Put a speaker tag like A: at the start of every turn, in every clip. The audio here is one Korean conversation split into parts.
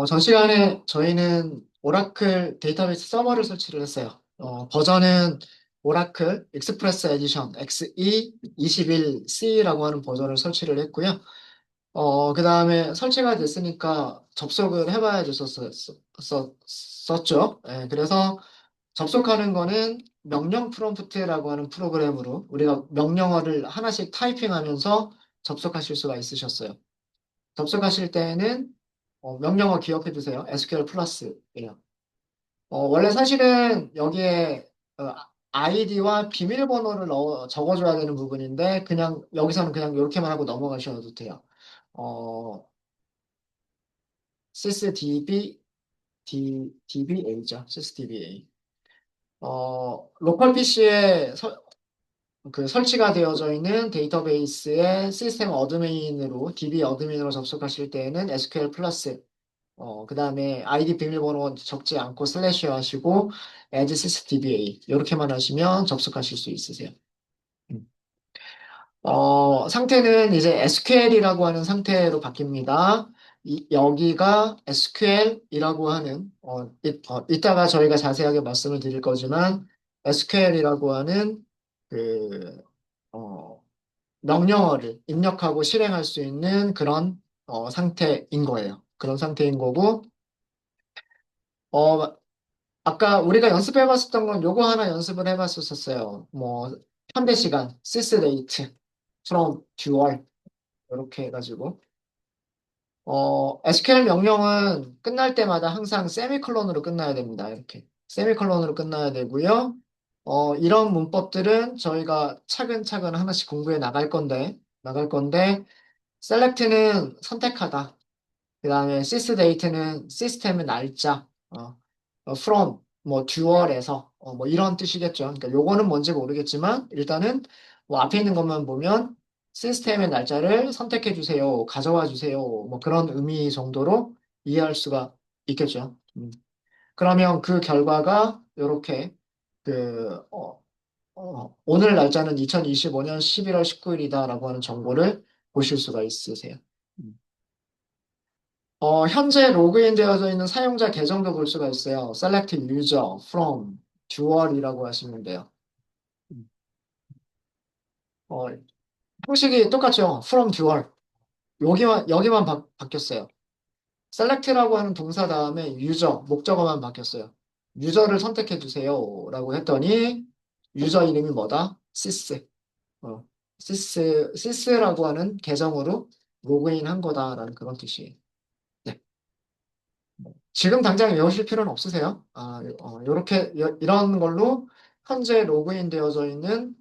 A: 전 시간에 저희는 오라클 데이터베이스 서버를 설치를 했어요. 버전은 오라클 익스프레스 에디션 XE 21C라고 하는 버전을 설치를 했고요. 그 다음에 설치가 됐으니까 접속을 해봐야 됐었죠. 예, 그래서 접속하는 거는 명령 프롬프트라고 하는 프로그램으로 우리가 명령어를 하나씩 타이핑하면서 접속하실 수가 있으셨어요. 접속하실 때에는 명령어 기억해 두세요. SQL 플러스예요. 원래 사실은 여기에 아이디와 비밀번호를 적어줘야 되는 부분인데 그냥 여기서는 그냥 이렇게만 하고 넘어가셔도 돼요. 어, sysdb dba죠. sysdba. 로컬 PC에 그 설치가 되어져 있는 데이터베이스의 시스템 어드민으로 DB 어드민으로 접속하실 때에는 SQL 플러스 그 다음에 아이디 비밀번호 적지 않고 슬래시 하시고 add sysdba 이렇게만 하시면 접속하실 수 있으세요. 음. 상태는 이제 SQL이라고 하는 상태로 바뀝니다. 여기가 SQL이라고 하는 이따가 저희가 자세하게 말씀을 드릴 거지만 SQL이라고 하는 그 어, 명령어를 입력하고 실행할 수 있는 그런 상태인 거예요. 그런 상태인 거고 어, 아까 우리가 연습해봤었던 건 요거 하나 연습을 해봤었어요. 뭐, 현대 시간, sys date, from, dual, 이렇게 해가지고. SQL 명령은 끝날 때마다 항상 세미콜론으로 끝나야 됩니다. 이렇게. 세미콜론으로 끝나야 되고요. 이런 문법들은 저희가 차근차근 하나씩 공부해 나갈 건데, select는 선택하다. 그 다음에 sysdate는 시스템의 날짜, from, 뭐 dual에서 뭐 이런 뜻이겠죠. 그러니까 요거는 뭔지 모르겠지만 일단은 뭐 앞에 있는 것만 보면 시스템의 날짜를 선택해 주세요, 가져와 주세요, 뭐 그런 의미 정도로 이해할 수가 있겠죠. 그러면 그 결과가 이렇게 그 오늘 날짜는 2025년 11월 19일이다라고 하는 정보를 보실 수가 있으세요. 음. 현재 로그인 되어져 있는 사용자 계정도 볼 수가 있어요. Select user from dual이라고 하시면 돼요. 어, 형식이 똑같죠. from dual. 여기만 바뀌었어요. select라고 하는 동사 다음에 user, 목적어만 바뀌었어요. 유저를 선택해 주세요. 라고 했더니 유저 이름이 뭐다? sys. 어, sys라고 하는 계정으로 로그인 한 거다라는 그런 뜻이에요. 네. 지금 당장 외우실 필요는 없으세요. 이런 걸로 현재 로그인 되어져 있는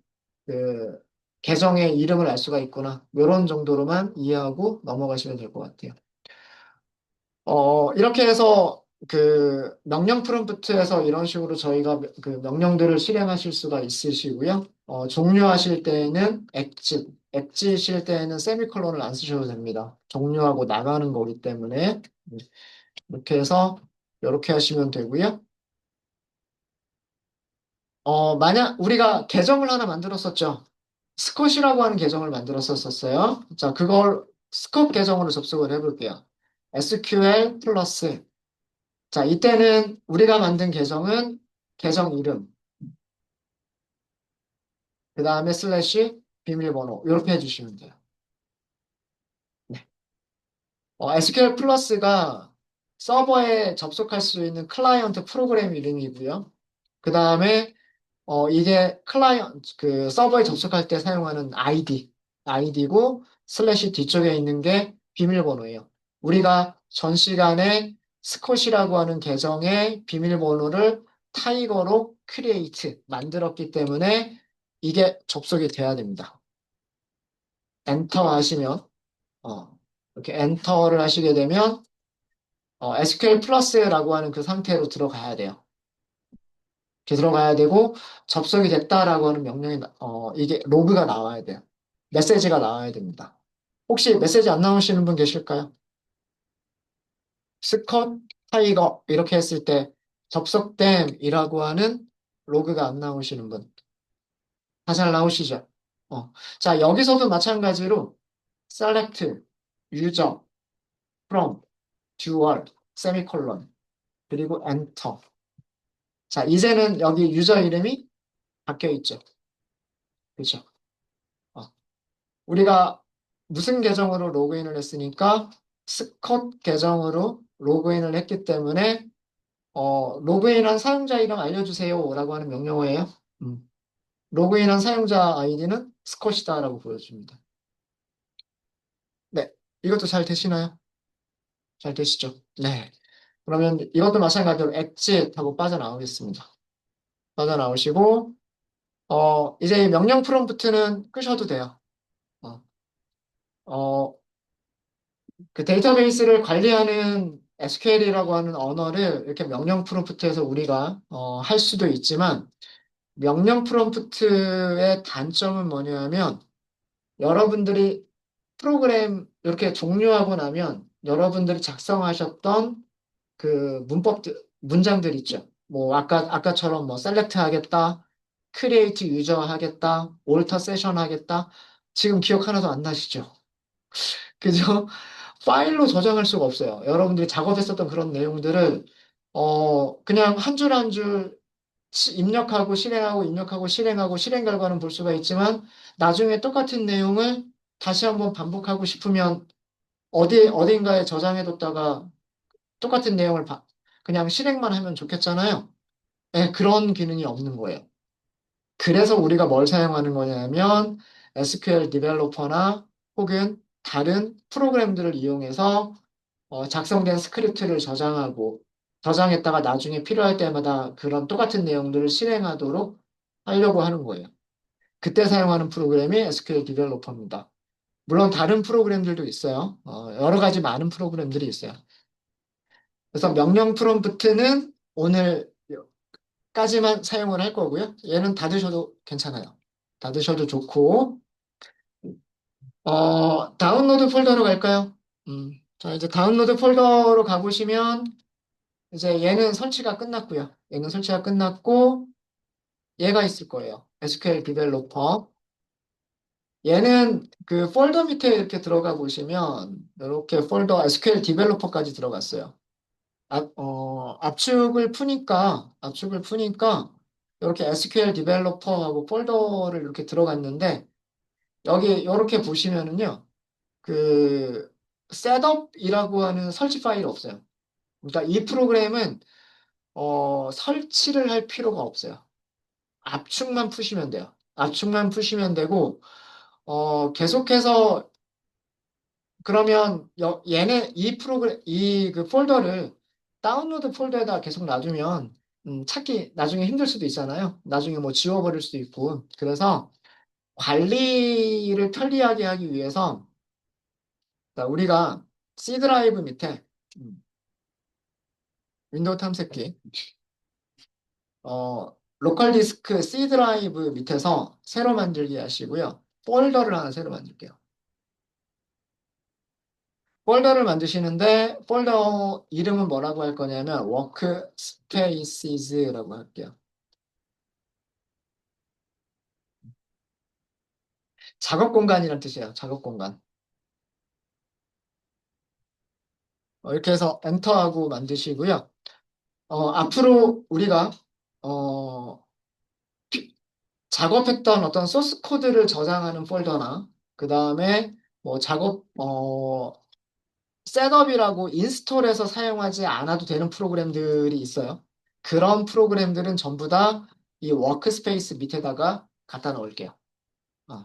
A: 그 계정의 이름을 알 수가 있구나. 이런 정도로만 이해하고 넘어가시면 될 것 같아요. 이렇게 해서 그 명령 프롬프트에서 이런 식으로 저희가 그 명령들을 실행하실 수가 있으시고요. 종료하실 때에는 엑짓일 때에는 세미콜론을 안 쓰셔도 됩니다. 종료하고 나가는 거기 때문에. 이렇게 해서 이렇게 하시면 되고요. 만약 우리가 계정을 하나 만들었었죠. 스콧이라고 하는 계정을 만들었었어요. 자, 그걸 스콧 계정으로 접속을 해볼게요. SQL 플러스. 자, 이때는 우리가 만든 계정은 계정 이름, 그 다음에 슬래시 비밀번호 이렇게 해주시면 돼요. 네. SQL 플러스가 서버에 접속할 수 있는 클라이언트 프로그램 이름이고요. 그 다음에 이게 그 서버에 접속할 때 사용하는 아이디고, 슬래시 뒤쪽에 있는 게 비밀번호예요. 우리가 전 시간에 스콧이라고 하는 계정의 비밀번호를 타이거로 만들었기 때문에 이게 접속이 돼야 됩니다. 엔터 하시면, 이렇게 엔터를 하시게 되면, SQL 플러스라고 하는 그 상태로 들어가야 돼요. 이렇게 들어가야 되고 접속이 됐다라고 하는 이게 로그가 나와야 돼요. 메시지가 나와야 됩니다. 혹시 메시지 안 나오시는 분 계실까요? 스컷 타이거 이렇게 했을 때 접속됨이라고 하는 로그가 안 나오시는 분. 다 잘 나오시죠? 자, 여기서도 마찬가지로 select, user, from, dual 세미콜론, 그리고 엔터. 자, 이제는 여기 유저 이름이 바뀌어 있죠. 그죠? 어, 우리가 무슨 계정으로 로그인을 했으니까 스컷 계정으로 로그인을 했기 때문에 로그인한 사용자 이름 알려주세요라고 하는 명령어예요. 음. 로그인한 사용자 아이디는 스컷이다라고 보여줍니다. 네, 이것도 잘 되시나요? 잘 되시죠? 네. 그러면 이것도 마찬가지로 exit 하고 빠져나오겠습니다. 빠져나오시고 이제 이 명령 프롬프트는 끄셔도 돼요. 어, 어, 그 데이터베이스를 관리하는 SQL이라고 하는 언어를 이렇게 명령 프롬프트에서 우리가 할 수도 있지만 명령 프롬프트의 단점은 뭐냐면 여러분들이 프로그램 이렇게 종료하고 나면 여러분들이 작성하셨던 그 문장들 있죠. 뭐 아까처럼 뭐 셀렉트 하겠다, 크리에이트 유저 하겠다, 올터 세션 하겠다. 지금 기억 하나도 안 나시죠? 그죠? 파일로 저장할 수가 없어요. 여러분들이 작업했었던 그런 내용들을 그냥 한 줄 한 줄 입력하고 실행하고 입력하고 실행하고 실행 결과는 볼 수가 있지만 나중에 똑같은 내용을 다시 한번 반복하고 싶으면 어딘가에 저장해뒀다가 똑같은 내용을 그냥 실행만 하면 좋겠잖아요. 네, 그런 기능이 없는 거예요. 그래서 우리가 뭘 사용하는 거냐면 SQL 디벨로퍼나 혹은 다른 프로그램들을 이용해서 작성된 스크립트를 저장했다가 나중에 필요할 때마다 그런 똑같은 내용들을 실행하도록 하려고 하는 거예요. 그때 사용하는 프로그램이 SQL 디벨로퍼입니다. 물론 다른 프로그램들도 있어요. 여러 가지 많은 프로그램들이 있어요. 그래서 명령 프롬프트는 오늘까지만 사용을 할 거고요. 얘는 닫으셔도 괜찮아요. 닫으셔도 좋고, 다운로드 폴더로 갈까요? 자, 이제 다운로드 폴더로 가보시면, 이제 얘는 설치가 끝났고요. 얘는 설치가 끝났고, 얘가 있을 거예요. SQL 디벨로퍼. 얘는 그 폴더 밑에 이렇게 들어가 보시면, 이렇게 폴더 SQL 디벨로퍼까지 들어갔어요. 압축을 푸니까, 이렇게 SQL 디벨로퍼하고 폴더를 이렇게 들어갔는데, 여기 이렇게 보시면은요, 그, 셋업이라고 하는 설치 파일이 없어요. 그러니까 이 프로그램은, 설치를 할 필요가 없어요. 압축만 푸시면 돼요. 압축만 푸시면 되고, 계속해서, 그러면, 이 그 폴더를 다운로드 폴더에다 계속 놔두면, 찾기 나중에 힘들 수도 있잖아요. 나중에 뭐 지워버릴 수도 있고. 그래서 관리를 편리하게 하기 위해서, 자, 우리가 C 드라이브 밑에, 음, 윈도우 탐색기, 로컬 디스크 C 드라이브 밑에서 새로 만들기 하시고요. 폴더를 하나 새로 만들게요. 폴더를 만드시는데 폴더 이름은 뭐라고 할 거냐면 workspaces라고 할게요. 작업 공간이란 뜻이에요. 작업 공간. 이렇게 해서 엔터하고 만드시고요. 앞으로 우리가 어, 작업했던 어떤 소스 코드를 저장하는 폴더나 그 다음에 뭐 셋업이라고 인스톨해서 사용하지 않아도 되는 프로그램들이 있어요. 그런 프로그램들은 전부 다 이 워크스페이스 밑에다가 갖다 놓을게요. 어.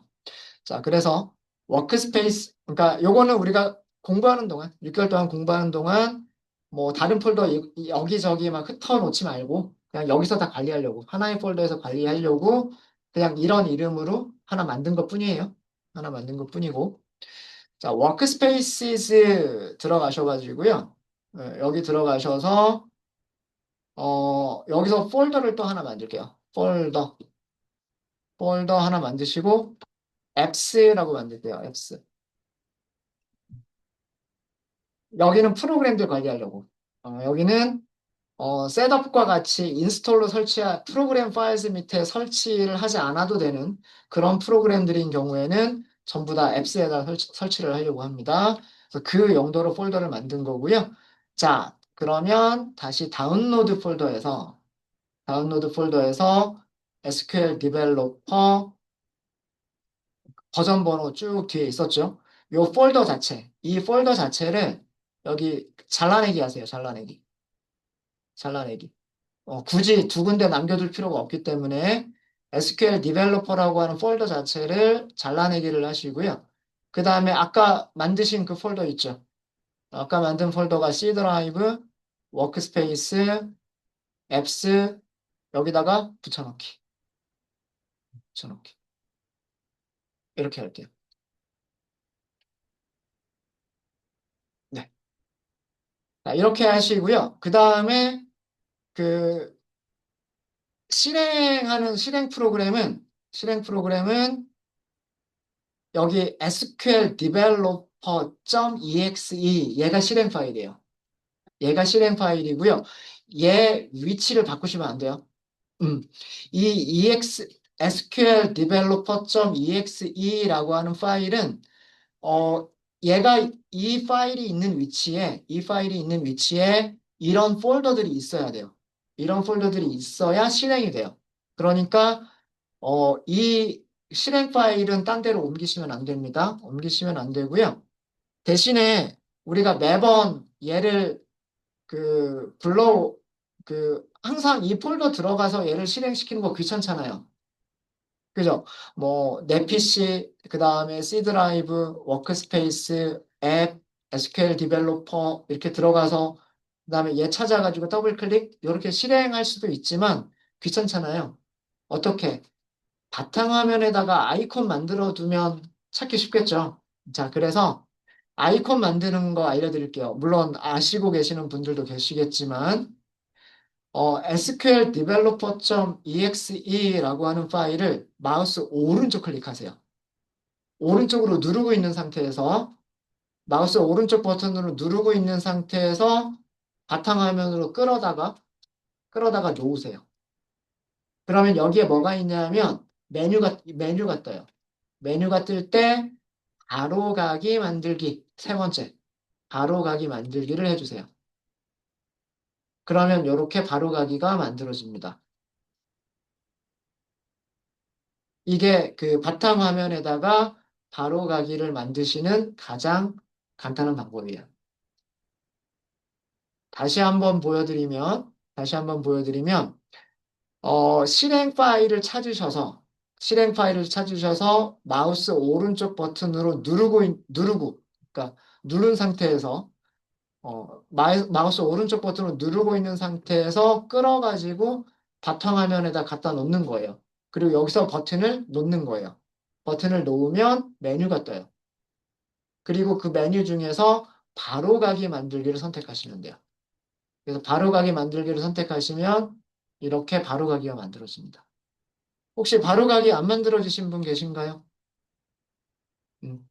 A: 자, 그래서 워크스페이스, 그러니까 요거는 우리가 공부하는 동안, 6개월 동안 공부하는 동안 뭐 다른 폴더 여기저기 막 흩어놓지 말고 그냥 여기서 다 관리하려고, 하나의 폴더에서 관리하려고 그냥 이런 이름으로 하나 만든 것 뿐이에요. 하나 만든 것 뿐이고. 자, 워크스페이스 들어가셔가지고요. 여기 들어가셔서, 여기서 폴더를 또 하나 만들게요. 폴더 하나 만드시고, 앱스라고 만들게요. 앱스. 여기는 프로그램들 관리하려고. 여기는 셋업과 같이 인스톨로 프로그램 파일즈 밑에 설치를 하지 않아도 되는 그런 프로그램들인 경우에는 전부 다 앱스에다 설치를 하려고 합니다. 그래서 그 용도로 폴더를 만든 거고요. 자, 그러면 다시 다운로드 폴더에서 SQL 디벨로퍼 버전 번호 쭉 뒤에 있었죠. 이 폴더 자체를 여기 잘라내기 하세요. 잘라내기. 굳이 두 군데 남겨둘 필요가 없기 때문에 SQL 디벨로퍼라고 하는 폴더 자체를 잘라내기를 하시고요. 그 다음에 아까 만드신 그 폴더 있죠. 아까 만든 폴더가 C 드라이브, 워크스페이스, 앱스 여기다가 붙여넣기. 이렇게 할게요. 네. 자, 이렇게 하시고요. 그 다음에 그 실행 프로그램은 여기 SQL developer.exe 얘가 실행 파일이에요. 얘가 실행 파일이고요. 얘 위치를 바꾸시면 안 돼요. 음. 이 SQL developer.exe라고 하는 파일은 어 얘가 이 파일이 있는 위치에 이런 폴더들이 있어야 돼요. 이런 폴더들이 있어야 실행이 돼요. 그러니까 이 실행 파일은 딴 데로 옮기시면 안 됩니다. 옮기시면 안 되고요. 대신에 우리가 매번 얘를 그 불러 항상 이 폴더 들어가서 얘를 실행시키는 거 귀찮잖아요. 그죠? 뭐, 내 PC, 그 다음에 C 드라이브, 워크스페이스, 앱, SQL 디벨로퍼 이렇게 들어가서 그 다음에 얘 찾아가지고 더블 클릭 이렇게 실행할 수도 있지만 귀찮잖아요. 어떻게? 바탕화면에다가 아이콘 만들어 두면 찾기 쉽겠죠. 자, 그래서 아이콘 만드는 거 알려드릴게요. 물론 아시고 계시는 분들도 계시겠지만, SQL developer.exe라고 하는 파일을 마우스 오른쪽 클릭하세요. 오른쪽으로 누르고 있는 상태에서, 마우스 오른쪽 버튼으로 누르고 있는 상태에서 바탕화면으로 끌어다가 놓으세요. 그러면 여기에 뭐가 있냐면 메뉴가 떠요. 메뉴가 뜰 때 바로가기 만들기 세 번째 바로가기 만들기를 해주세요. 그러면 이렇게 바로가기가 만들어집니다. 이게 그 바탕화면에다가 바로가기를 만드시는 가장 간단한 방법이에요. 다시 한번 보여드리면 실행 파일을 찾으셔서 마우스 오른쪽 버튼으로 그러니까 누른 상태에서 마우스 오른쪽 버튼을 누르고 있는 상태에서 끌어가지고 바탕화면에다 갖다 놓는 거예요. 그리고 여기서 버튼을 놓는 거예요. 버튼을 놓으면 메뉴가 떠요. 그리고 그 메뉴 중에서 바로가기 만들기를 선택하시면 돼요. 그래서 바로가기 만들기를 선택하시면 이렇게 바로가기가 만들어집니다. 혹시 바로가기 안 만들어지신 분 계신가요? 음,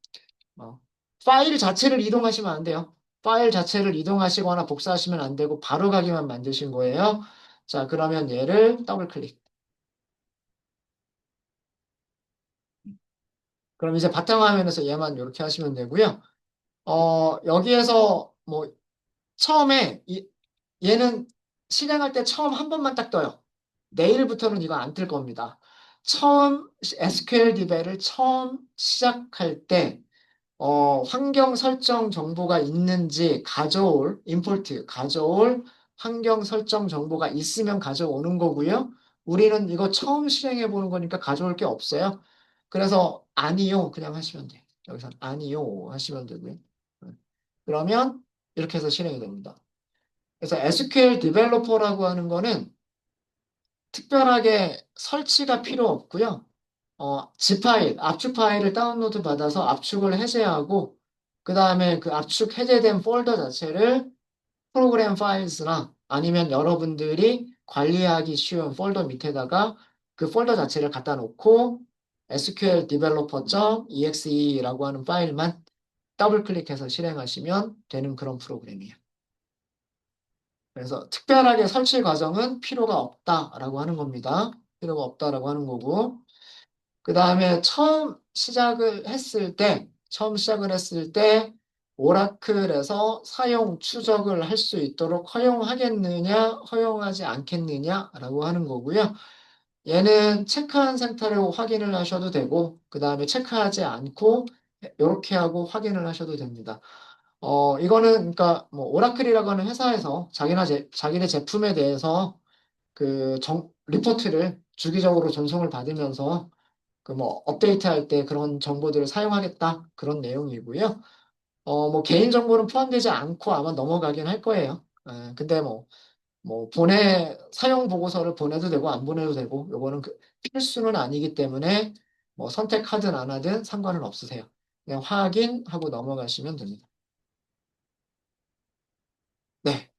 A: 어. 파일 자체를 이동하시면 안 돼요. 파일 자체를 이동하시거나 복사하시면 안 되고 바로가기만 만드신 거예요. 자, 그러면 얘를 더블 클릭. 그럼 이제 바탕화면에서 얘만 이렇게 하시면 되고요. 여기에서 뭐 처음에 얘는 실행할 때 처음 한 번만 딱 떠요. 내일부터는 이거 안 뜰 겁니다. 처음 SQL 디벨을 처음 시작할 때 환경 설정 정보가 있는지 가져올 환경 설정 정보가 있으면 가져오는 거고요. 우리는 이거 처음 실행해 보는 거니까 가져올 게 없어요. 그래서 아니요, 그냥 하시면 돼요. 여기서 아니요 하시면 되고요. 네. 그러면 이렇게 해서 실행이 됩니다. 그래서 SQL 디벨로퍼라고 하는 거는 특별하게 설치가 필요 없고요. 압축 파일을 다운로드 받아서 압축을 해제하고, 그 다음에 그 압축 해제된 폴더 자체를 프로그램 파일스나 아니면 여러분들이 관리하기 쉬운 폴더 밑에다가 그 폴더 자체를 갖다 놓고 SQL developer.exe라고 하는 파일만 더블 클릭해서 실행하시면 되는 그런 프로그램이에요. 그래서 특별하게 설치 과정은 필요가 없다라고 하는 겁니다. 필요가 없다라고 하는 거고. 그 다음에 처음 시작을 했을 때 오라클에서 사용 추적을 할 수 있도록 허용하겠느냐, 허용하지 않겠느냐라고 하는 거고요. 얘는 체크한 상태로 확인을 하셔도 되고, 그 다음에 체크하지 않고 이렇게 하고 확인을 하셔도 됩니다. 이거는 그러니까 뭐 오라클이라고 하는 회사에서 자기네 제품에 대해서 리포트를 주기적으로 전송을 받으면서 그 뭐 업데이트할 때 그런 정보들을 사용하겠다 그런 내용이고요. 뭐 개인정보는 포함되지 않고 아마 넘어가긴 할 거예요. 근데 뭐 사용 보고서를 보내도 되고 안 보내도 되고 요거는 필수는 아니기 때문에 뭐 선택하든 안 하든 상관은 없으세요. 그냥 확인하고 넘어가시면 됩니다. 네.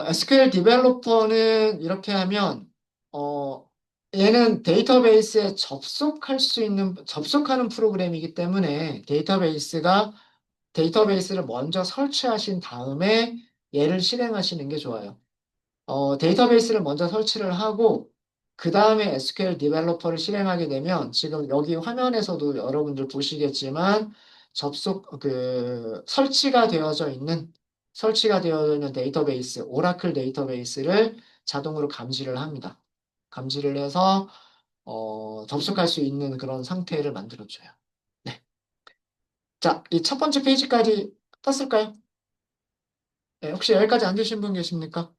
A: SQL 디벨로퍼는 이렇게 하면, 어, 얘는 데이터베이스에 접속하는 프로그램이기 때문에 데이터베이스를 먼저 설치하신 다음에 얘를 실행하시는 게 좋아요. 데이터베이스를 먼저 설치를 하고 그 다음에 SQL 디벨로퍼를 실행하게 되면 지금 여기 화면에서도 여러분들 보시겠지만 설치가 되어져 있는 데이터베이스, 오라클 데이터베이스를 자동으로 감지를 합니다. 감지를 해서 접속할 수 있는 그런 상태를 만들어줘요. 네. 자, 이 첫 번째 페이지까지 떴을까요? 네, 혹시 여기까지 안 되신 분 계십니까?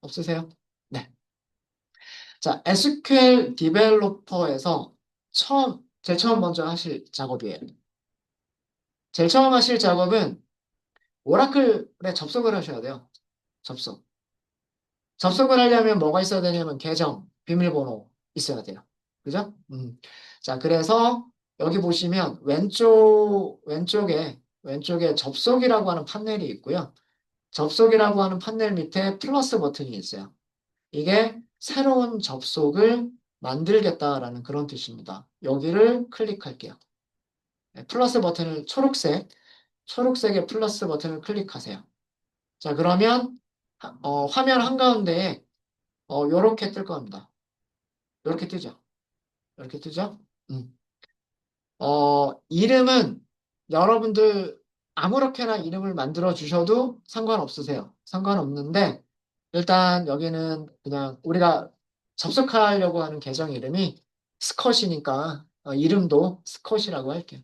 A: 없으세요? 네. 자, SQL 디벨로퍼에서 제일 처음 먼저 하실 작업이에요. 제일 처음 하실 작업은 오라클에 접속을 하셔야 돼요. 접속. 접속을 하려면 뭐가 있어야 되냐면 계정, 비밀번호 있어야 돼요. 그죠? 자, 그래서 여기 보시면 왼쪽에 접속이라고 하는 판넬이 있고요. 접속이라고 하는 판넬 밑에 플러스 버튼이 있어요. 이게 새로운 접속을 만들겠다라는 그런 뜻입니다. 여기를 클릭할게요. 네, 초록색의 플러스 버튼을 클릭하세요. 자, 그러면 화면 한가운데에 요렇게 뜰 겁니다. 요렇게 뜨죠. 이렇게 뜨죠? 음. 이름은 여러분들 아무렇게나 이름을 만들어 주셔도 상관없으세요. 상관없는데 일단 여기는 그냥 우리가 접속하려고 하는 계정 이름이 스컷이니까 이름도 스컷이라고 할게요.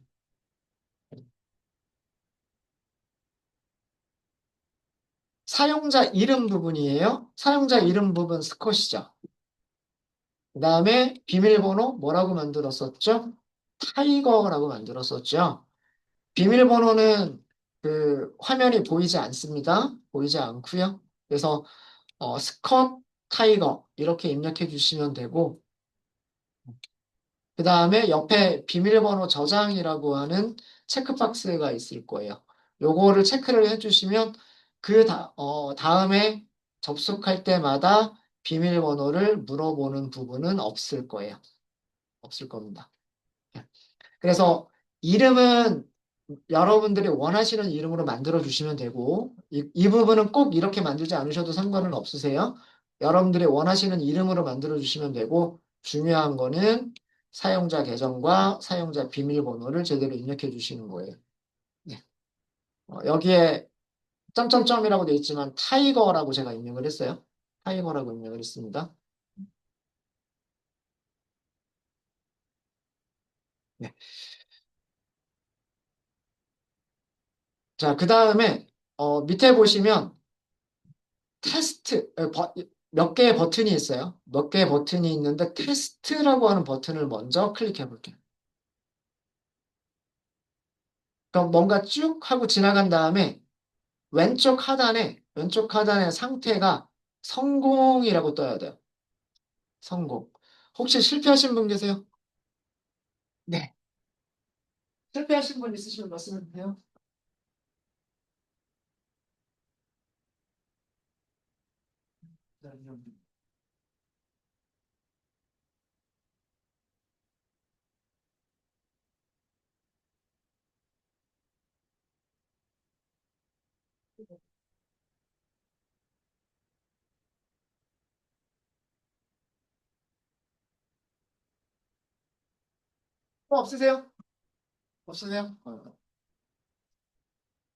A: 사용자 이름 부분이에요. 사용자 이름 부분 스컷이죠. 그 다음에 비밀번호 뭐라고 만들었었죠? 타이거라고 만들었었죠. 비밀번호는 화면이 보이지 않습니다. 보이지 않고요. 그래서 스컷 타이거 이렇게 입력해 주시면 되고 그 다음에 옆에 비밀번호 저장이라고 하는 체크박스가 있을 거예요. 요거를 체크를 해주시면 다음에 접속할 때마다 비밀번호를 물어보는 부분은 없을 거예요. 없을 겁니다. 그래서 이름은 여러분들이 원하시는 이름으로 만들어 주시면 되고, 이 부분은 꼭 이렇게 만들지 않으셔도 상관은 없으세요. 여러분들이 원하시는 이름으로 만들어 주시면 되고, 중요한 거는 사용자 계정과 사용자 비밀번호를 제대로 입력해 주시는 거예요. 네. 여기에 점점점이라고 되어 있지만 타이거라고 제가 입력을 했어요. 타이거라고 입력을 했습니다. 네. 자, 그 다음에 밑에 보시면 테스트, 몇 개의 버튼이 있어요. 몇 개의 버튼이 있는데 테스트라고 하는 버튼을 먼저 클릭해 볼게요. 그럼 뭔가 쭉 하고 지나간 다음에 왼쪽 하단에 상태가 성공이라고 떠야 돼요. 성공. 혹시 실패하신 분 계세요? 네. 실패하신 분 있으시면 말씀해 주세요. 없으세요? 없으세요?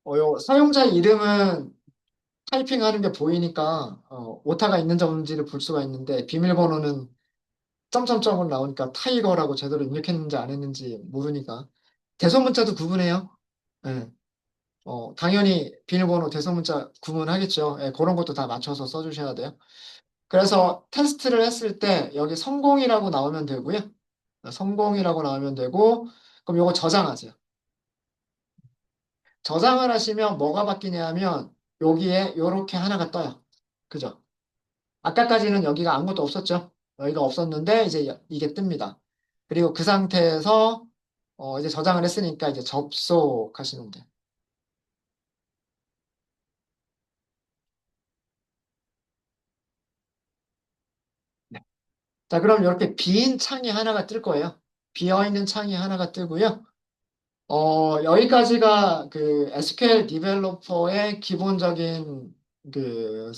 A: 요 사용자 이름은 타이핑하는 게 보이니까 오타가 있는지 없는지를 볼 수가 있는데 비밀번호는 점점점으로 나오니까 타이거라고 제대로 입력했는지 안 했는지 모르니까 대소문자도 구분해요. 예. 당연히 비밀번호 대소문자 구분하겠죠. 예, 그런 것도 다 맞춰서 써주셔야 돼요. 그래서 테스트를 했을 때 여기 성공이라고 나오면 되고요. 성공이라고 나오면 되고 그럼 요거 저장하세요. 저장을 하시면 뭐가 바뀌냐면 여기에 요렇게 하나가 떠요. 그죠? 아까까지는 여기가 아무것도 없었죠. 여기가 없었는데 이제 이게 뜹니다. 그리고 그 상태에서 이제 저장을 했으니까 이제 접속하시면 돼요. 네. 자, 그럼 이렇게 빈 창이 하나가 뜰 거예요. 비어있는 창이 하나가 뜨고요. 여기까지가 그 SQL 디벨로퍼의 기본적인 그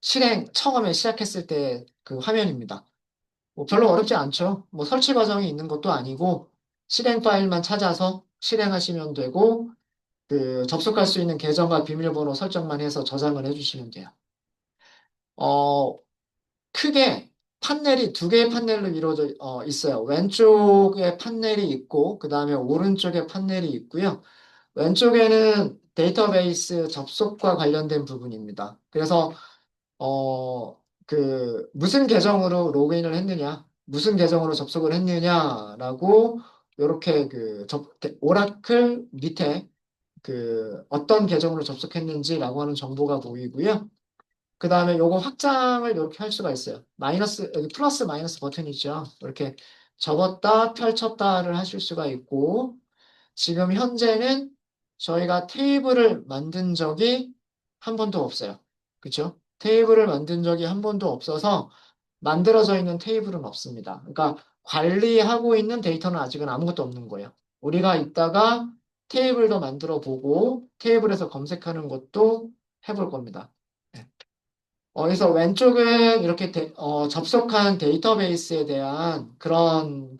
A: 실행, 처음에 시작했을 때 그 화면입니다. 뭐 별로 어렵지 않죠. 뭐 설치 과정이 있는 것도 아니고 실행 파일만 찾아서 실행하시면 되고 그 접속할 수 있는 계정과 비밀번호 설정만 해서 저장을 해주시면 돼요. 어, 크게 판넬이 두 개의 판넬로 이루어져 있어요. 왼쪽에 판넬이 있고 그 다음에 오른쪽에 판넬이 있고요. 왼쪽에는 데이터베이스 접속과 관련된 부분입니다. 그래서 무슨 계정으로 로그인을 했느냐, 무슨 계정으로 접속을 했느냐라고 이렇게 오라클 밑에 어떤 계정으로 접속했는지라고 하는 정보가 보이고요. 그 다음에 요거 확장을 이렇게 할 수가 있어요. 마이너스, 여기 플러스 마이너스 버튼이 있죠. 이렇게 접었다, 펼쳤다를 하실 수가 있고, 지금 현재는 저희가 테이블을 만든 적이 한 번도 없어요. 그쵸? 테이블을 만든 적이 한 번도 없어서 만들어져 있는 테이블은 없습니다. 그러니까 관리하고 있는 데이터는 아직은 아무것도 없는 거예요. 우리가 이따가 테이블도 만들어 보고 테이블에서 검색하는 것도 해볼 겁니다. 네. 그래서 왼쪽은 이렇게 접속한 데이터베이스에 대한 그런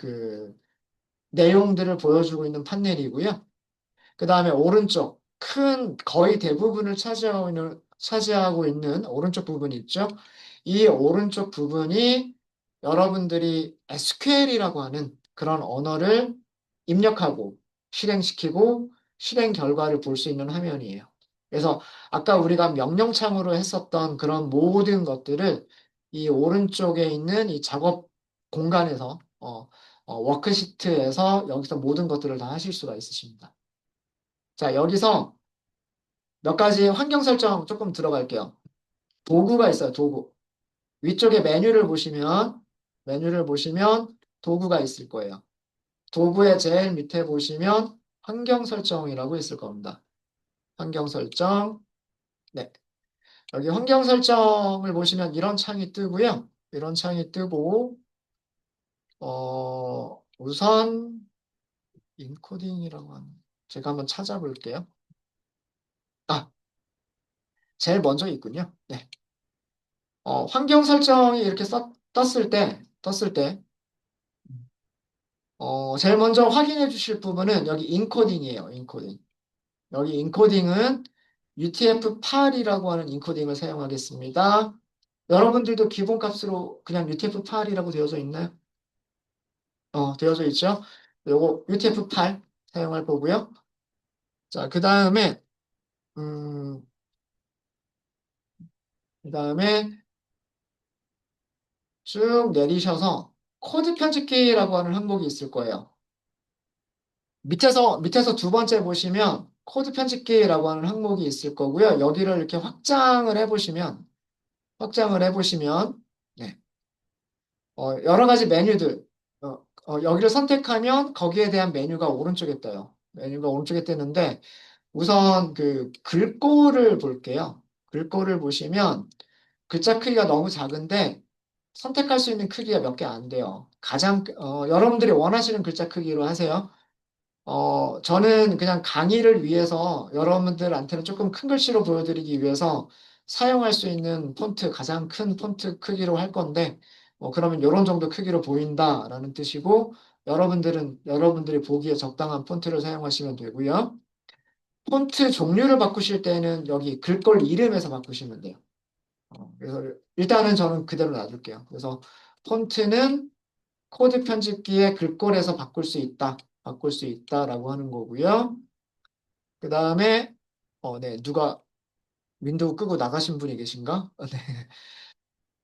A: 내용들을 보여주고 있는 판넬이고요. 그 다음에 오른쪽, 거의 대부분을 차지하고 있는 오른쪽 부분이 있죠. 이 오른쪽 부분이 여러분들이 SQL이라고 하는 그런 언어를 입력하고 실행시키고 실행 결과를 볼 수 있는 화면이에요. 그래서 아까 우리가 명령창으로 했었던 그런 모든 것들을 이 오른쪽에 있는 이 작업 공간에서, 워크시트에서 여기서 모든 것들을 다 하실 수가 있으십니다. 자, 여기서 몇 가지 환경 설정 조금 들어갈게요. 도구가 있어요, 도구. 위쪽에 메뉴를 보시면 도구가 있을 거예요. 도구의 제일 밑에 보시면 환경 설정이라고 있을 겁니다. 환경 설정. 네. 여기 환경 설정을 보시면 이런 창이 뜨고요. 이런 창이 뜨고, 우선 인코딩이라고 하는, 제가 한번 찾아볼게요. 아, 제일 먼저 있군요. 네. 환경 설정이 이렇게 떴을 때, 제일 먼저 확인해 주실 부분은 여기 인코딩이에요, 인코딩. 여기 인코딩은 UTF-8이라고 하는 인코딩을 사용하겠습니다. 여러분들도 기본값으로 그냥 UTF-8이라고 되어져 있나요? 되어져 있죠? 요거 UTF-8 사용할 거고요. 자, 음, 그 다음에 쭉 내리셔서 코드 편집기라고 하는 항목이 있을 거예요. 밑에서 두 번째 보시면 코드 편집기라고 하는 항목이 있을 거고요. 여기를 이렇게 확장을 해보시면, 네, 여러 가지 메뉴들, 여기를 선택하면 거기에 대한 메뉴가 오른쪽에 떠요. 메뉴가 오른쪽에 뜨는데, 우선 글꼴을 볼게요. 글꼴을 보시면 글자 크기가 너무 작은데 선택할 수 있는 크기가 몇 개 안 돼요. 여러분들이 원하시는 글자 크기로 하세요. 저는 그냥 강의를 위해서 여러분들한테는 조금 큰 글씨로 보여드리기 위해서 사용할 수 있는 가장 큰 폰트 크기로 할 건데, 그러면 이런 정도 크기로 보인다라는 뜻이고, 여러분들이 보기에 적당한 폰트를 사용하시면 되고요. 폰트 종류를 바꾸실 때는 여기 글꼴 이름에서 바꾸시면 돼요. 그래서 일단은 저는 그대로 놔둘게요. 그래서 폰트는 코드 편집기에 글꼴에서 바꿀 수 있다. 바꿀 수 있다라고 하는 거고요. 그 다음에 네, 누가 윈도우 끄고 나가신 분이 계신가? 네.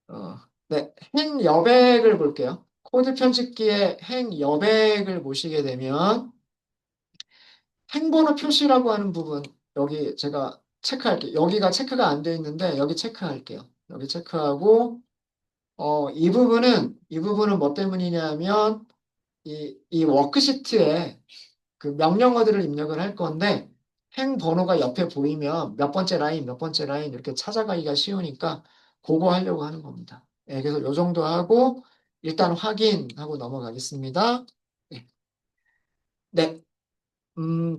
A: 어, 네, 행 여백을 볼게요. 코드 편집기에 행 여백을 보시게 되면 행번호 표시라고 하는 부분 여기 제가 체크할게요. 여기가 체크가 안 돼 있는데 여기 체크할게요. 여기 체크하고 이 부분은 뭐 때문이냐면 이 워크시트에 그 명령어들을 입력을 할 건데 행 번호가 옆에 보이면 몇 번째 라인, 몇 번째 라인 이렇게 찾아가기가 쉬우니까 그거 하려고 하는 겁니다. 네, 그래서 요 정도 하고 일단 확인하고 넘어가겠습니다. 네, 네.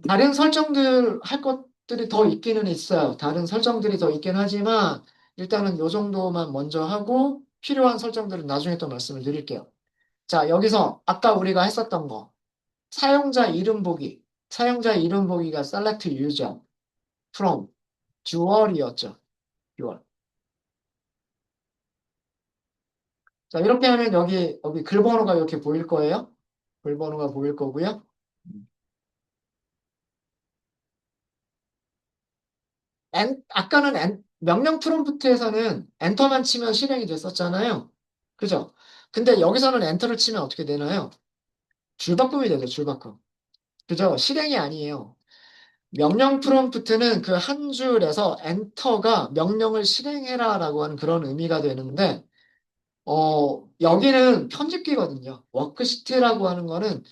A: 다른 설정들 할 것들이 더 있기는 있어요. 다른 설정들이 더 있긴 하지만 일단은 요 정도만 먼저 하고 필요한 설정들은 나중에 또 말씀을 드릴게요. 자, 여기서 아까 우리가 했었던 거 사용자 이름 보기. 사용자 이름 보기가 select user from dual이었죠. dual. 자, 이렇게 하면 여기 글 번호가 이렇게 보일 거예요. 글 번호가 보일 거고요. 아까는 명령 프롬프트에서는 엔터만 치면 실행이 됐었잖아요. 그죠? 근데 여기서는 엔터를 치면 어떻게 되나요? 줄바꿈이 되죠, 줄바꿈. 그죠? 실행이 아니에요. 명령 프롬프트는 그 한 줄에서 엔터가 명령을 실행해라라고 하는 그런 의미가 되는데, 여기는 편집기거든요. 워크시트라고 하는 거는,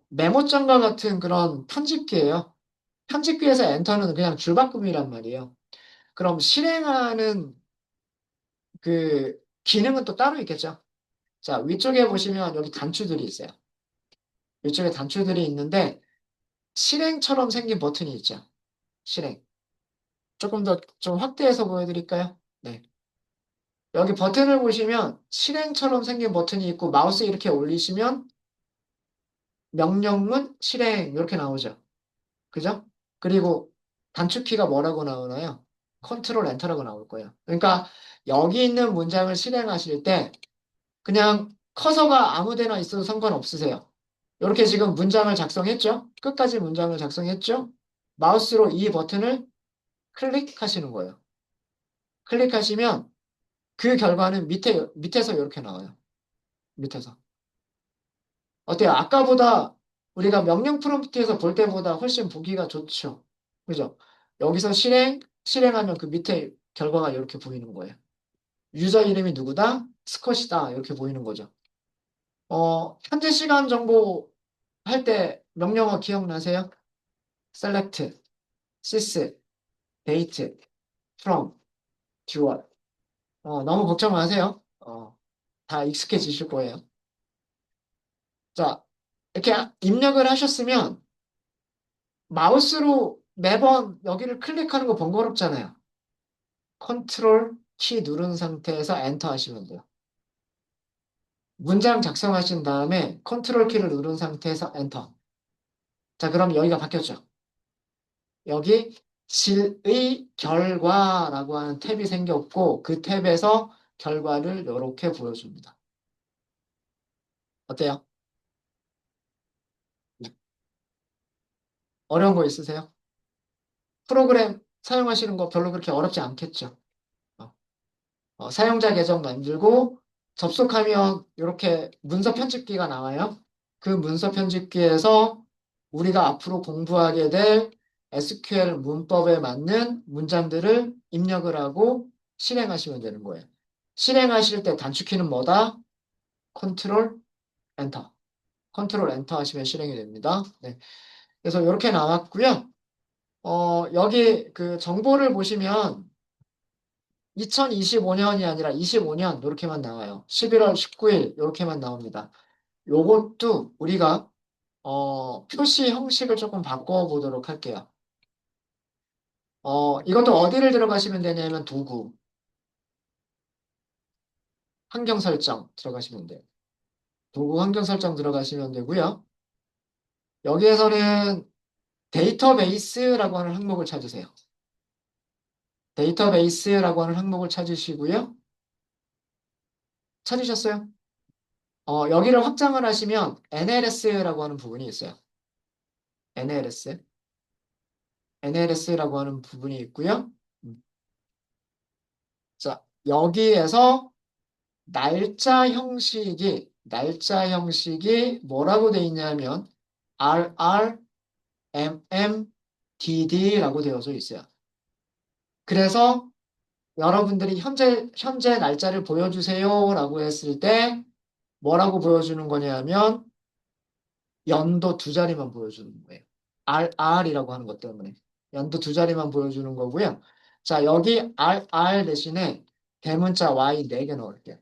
A: 메모장과 같은 그런 편집기예요. 편집기에서 엔터는 그냥 줄바꿈이란 말이에요. 그럼 실행하는 그 기능은 또 따로 있겠죠. 자, 위쪽에 보시면 여기 단추들이 있어요. 위쪽에 단추들이 있는데 실행처럼 생긴 버튼이 있죠. 실행. 조금 더 좀 확대해서 보여드릴까요? 네. 여기 버튼을 보시면 실행처럼 생긴 버튼이 있고 마우스 이렇게 올리시면 명령문 실행 이렇게 나오죠. 그죠? 그리고 단축키가 뭐라고 나오나요? 컨트롤 엔터라고 나올 거예요. 그러니까 여기 있는 문장을 실행하실 때 그냥 커서가 아무 데나 있어도 상관없으세요. 이렇게 지금 문장을 작성했죠? 끝까지 문장을 작성했죠? 마우스로 이 버튼을 클릭하시는 거예요. 클릭하시면 그 결과는 밑에서 이렇게 나와요. 밑에서. 어때요? 아까보다 우리가 명령 프롬프트에서 볼 때보다 훨씬 보기가 좋죠. 그죠? 여기서 실행하면 그 밑에 결과가 이렇게 보이는 거예요. 유저 이름이 누구다? 스컷이다. 이렇게 보이는 거죠. 현재 시간 정보 할 때 명령어 기억나세요? select, sys, date, from, dual. 너무 걱정 마세요. 다 익숙해지실 거예요. 자, 이렇게 입력을 하셨으면 마우스로 매번 여기를 클릭하는 거 번거롭잖아요. 컨트롤 키 누른 상태에서 엔터 하시면 돼요. 문장 작성하신 다음에 컨트롤 키를 누른 상태에서 엔터. 자, 그럼 여기가 바뀌었죠. 여기 질의 결과라고 하는 탭이 생겼고 그 탭에서 결과를 이렇게 보여줍니다. 어때요? 어려운 거 있으세요? 프로그램 사용하시는 거 별로 그렇게 어렵지 않겠죠? 어, 사용자 계정 만들고 접속하면 이렇게 문서 편집기가 나와요. 그 문서 편집기에서 우리가 앞으로 공부하게 될 SQL 문법에 맞는 문장들을 입력을 하고 실행하시면 되는 거예요. 실행하실 때 단축키는 뭐다? 컨트롤 엔터. 컨트롤 엔터 하시면 실행이 됩니다. 네. 그래서 이렇게 나왔고요. 여기 그 정보를 보시면 2025년이 아니라 25년 이렇게만 나와요. 11월 19일 이렇게만 나옵니다. 요것도 우리가 표시 형식을 조금 바꿔보도록 할게요. 이것도 어디를 들어가시면 되냐면 도구, 환경 설정 들어가시면 돼요. 도구 환경 설정 들어가시면 되고요. 여기에서는 데이터베이스라고 하는 항목을 찾으세요. 데이터베이스라고 하는 항목을 찾으시고요. 찾으셨어요? 여기를 확장을 하시면 NLS라고 하는 부분이 있어요. NLS. NLS라고 하는 부분이 있고요. 음. 자, 여기에서 날짜 형식이 뭐라고 돼 있냐면 RRMMDD라고 되어져 있어요. 그래서 여러분들이 현재 날짜를 보여주세요라고 했을 때 뭐라고 보여주는 거냐면 연도 두 자리만 보여주는 거예요. RR이라고 하는 것 때문에 연도 두 자리만 보여주는 거고요. 자, 여기 RR 대신에 대문자 Y 4개 넣을게요.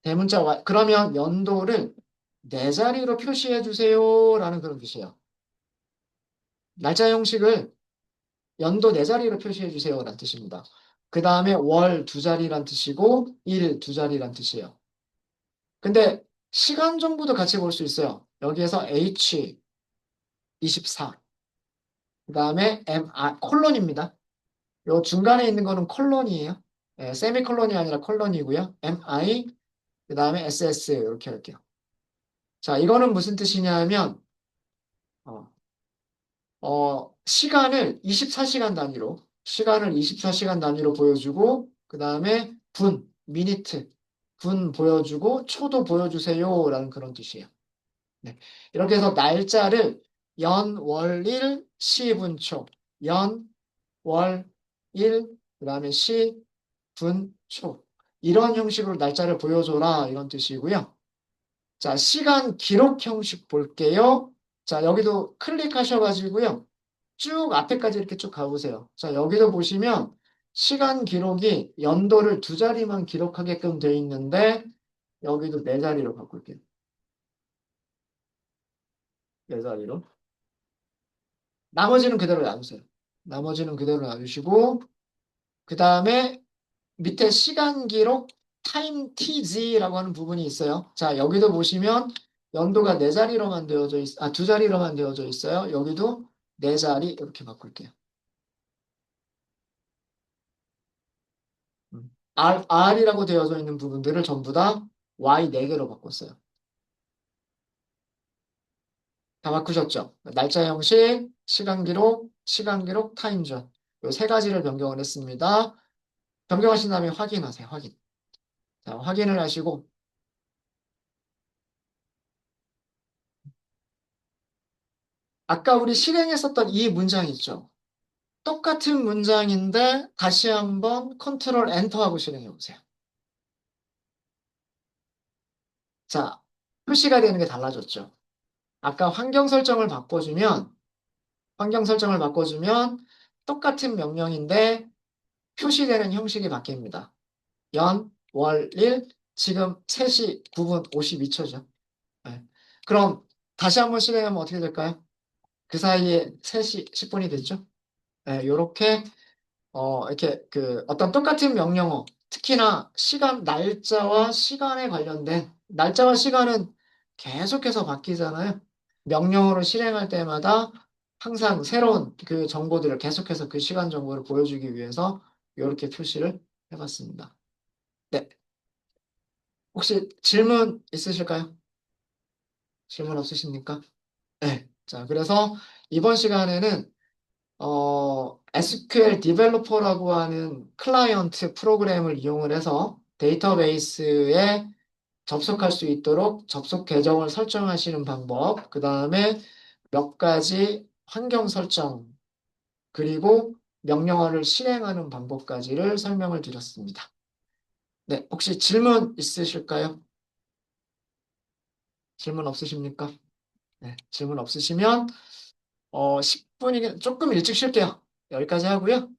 A: 대문자 Y 그러면 연도를 네 자리로 표시해 주세요라는 그런 뜻이에요. 날짜 형식을 연도 네 자리로 표시해 주세요라는 뜻입니다. 그 다음에 월 두 자리란 뜻이고 일 두 자리란 뜻이에요. 근데 시간 정보도 같이 볼 수 있어요. 여기에서 H 24, 그 다음에 콜론입니다. 요 중간에 있는 거는 콜론이에요. 세미콜론이 아니라 콜론이고요. MI, 그 다음에 SS 이렇게 할게요. 자, 이거는 무슨 뜻이냐면 어, 시간을 24시간 단위로 보여주고, 그 다음에 미니트, 분 보여주고, 초도 보여주세요라는 그런 뜻이에요. 네. 이렇게 해서 날짜를 연, 월, 일, 시, 분, 초. 연, 월, 일, 그 다음에 시, 분, 초. 이런 형식으로 날짜를 보여줘라. 이런 뜻이고요. 자, 시간 기록 형식 볼게요. 자, 여기도 클릭하셔가지고요. 쭉 앞에까지 이렇게 쭉 가보세요. 자, 여기도 보시면 시간 기록이 연도를 두 자리만 기록하게끔 돼 있는데 여기도 네 자리로 바꿀게요. 네 자리로. 나머지는 그대로 놔두세요. 나머지는 그대로 놔두시고 그 다음에 밑에 시간 기록 타임 TG라고 하는 부분이 있어요. 자, 여기도 보시면 연도가 네 자리로만 두 자리로만 되어져 있어요. 여기도 네 자리 이렇게 바꿀게요. R이라고 되어져 있는 부분들을 전부 다 Y 4개로 바꿨어요. 다 바꾸셨죠? 날짜 형식, 시간 기록, 타임존. 이 세 가지를 변경을 했습니다. 변경하신 다음에 확인하세요. 확인. 자, 확인을 하시고 아까 우리 실행했었던 이 문장 있죠? 똑같은 문장인데 다시 한번 컨트롤 엔터하고 실행해 보세요. 자, 표시가 되는 게 달라졌죠? 아까 환경 설정을 바꿔주면 똑같은 명령인데 표시되는 형식이 바뀝니다. 연, 월, 일, 지금 3시 9분 52초죠. 네. 그럼 다시 한번 실행하면 어떻게 될까요? 그 사이에 3시 10분이 됐죠? 네, 요렇게 이렇게 그 어떤 똑같은 명령어, 특히나 날짜와 시간에 관련된, 날짜와 시간은 계속해서 바뀌잖아요. 명령어를 실행할 때마다 항상 새로운 그 정보들을 계속해서 그 시간 정보를 보여주기 위해서 이렇게 표시를 해봤습니다. 네. 혹시 질문 있으실까요? 질문 없으십니까? 네. 자, 그래서 이번 시간에는 SQL 디벨로퍼라고 하는 클라이언트 프로그램을 이용을 해서 데이터베이스에 접속할 수 있도록 접속 계정을 설정하시는 방법, 그 다음에 몇 가지 환경 설정, 그리고 명령어를 실행하는 방법까지를 설명을 드렸습니다. 네, 혹시 질문 있으실까요? 질문 없으십니까? 네, 질문 없으시면 10분이 조금 일찍 쉴게요. 여기까지 하고요.